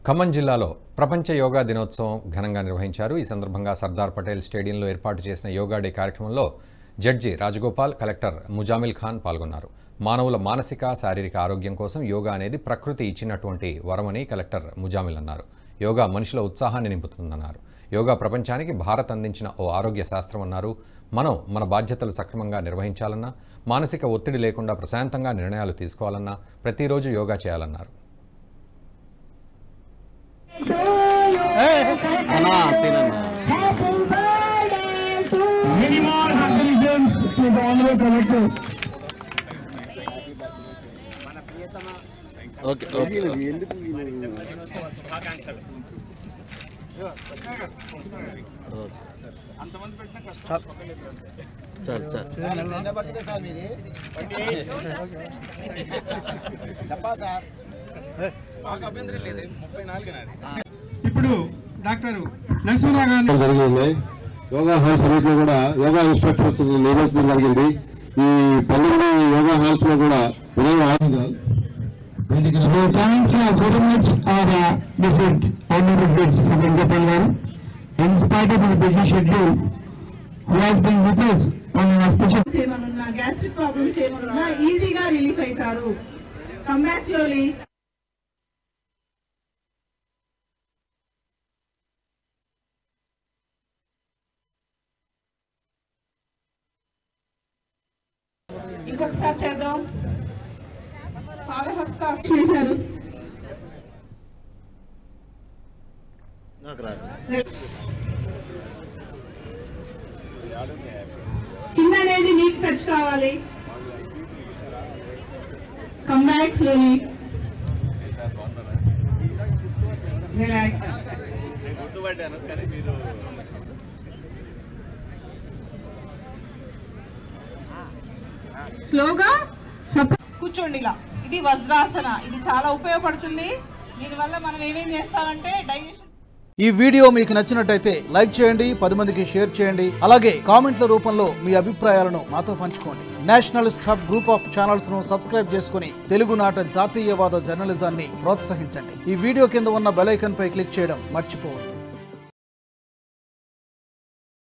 ఖమ్మం జిల్లాలో ప్రపంచ యోగా దినోత్సవం ఘనంగా నిర్వహించారు. ఈ సందర్భంగా సర్దార్ పటేల్ స్టేడియంలో ఏర్పాటు చేసిన యోగా డే కార్యక్రమంలో జడ్జి రాజగోపాల్, కలెక్టర్ ముజామిల్ ఖాన్ పాల్గొన్నారు. మానవుల మానసిక, శారీరక ఆరోగ్యం కోసం యోగా అనేది ప్రకృతి ఇచ్చినటువంటి వరమని కలెక్టర్ ముజామిల్ అన్నారు. యోగా మనిషిలో ఉత్సాహాన్ని నింపుతుందన్నారు. యోగా ప్రపంచానికి భారత్ అందించిన ఓ ఆరోగ్య శాస్త్రం అన్నారు. మనం మన బాధ్యతలు సక్రమంగా నిర్వహించాలన్నా, మానసిక ఒత్తిడి లేకుండా ప్రశాంతంగా నిర్ణయాలు తీసుకోవాలన్నా ప్రతిరోజు యోగా చేయాలన్నారు. ఇప్పుడు డాక్టర్ నరసింహ గారు జరిగింది. యోగా హాల్స్ అన్నింటిలో కూడా యోగా ఇన్స్ట్రక్టర్స్ నియమించడం జరిగింది. ఈ 12 యోగా హాల్స్ లో కూడా గ్యాస్ట్రిక్ ప్రాబ్లమ్స్ ఏమన్నా ఈజీగా రిలీఫ్ అవుతారు. Come back slowly. ఇంకొకసారి చేద్దాం. పాదహస్త చేశారు. చిన్న అనేది నీకు టచ్ కావాలి. Come back slowly. రిలాక్స్. స్లోగా కూర్చోండి. ఇలా ఇది వజ్రాసన. ఇది చాలా ఉపయోగపడుతుంది. దీనివల్ల మనం ఏమేం చేస్తామంటే డైజెషన్. ఈ వీడియో మీకు నచ్చినట్టయితే లైక్ చేయండి, 10 మందికి షేర్ చేయండి. అలాగే కామెంట్ల రూపంలో మీ అభిప్రాయాలను మాతో పంచుకోండి. Nationalist hub group of channels ను సబ్స్క్రైబ్ చేసుకుని తెలుగునాట జాతీయవాద జర్నలిజాన్ని ప్రోత్సహించండి. ఈ వీడియో కింద ఉన్న బెల్ ఐకాన్ పై క్లిక్ చేయడం మర్చిపోవద్దు.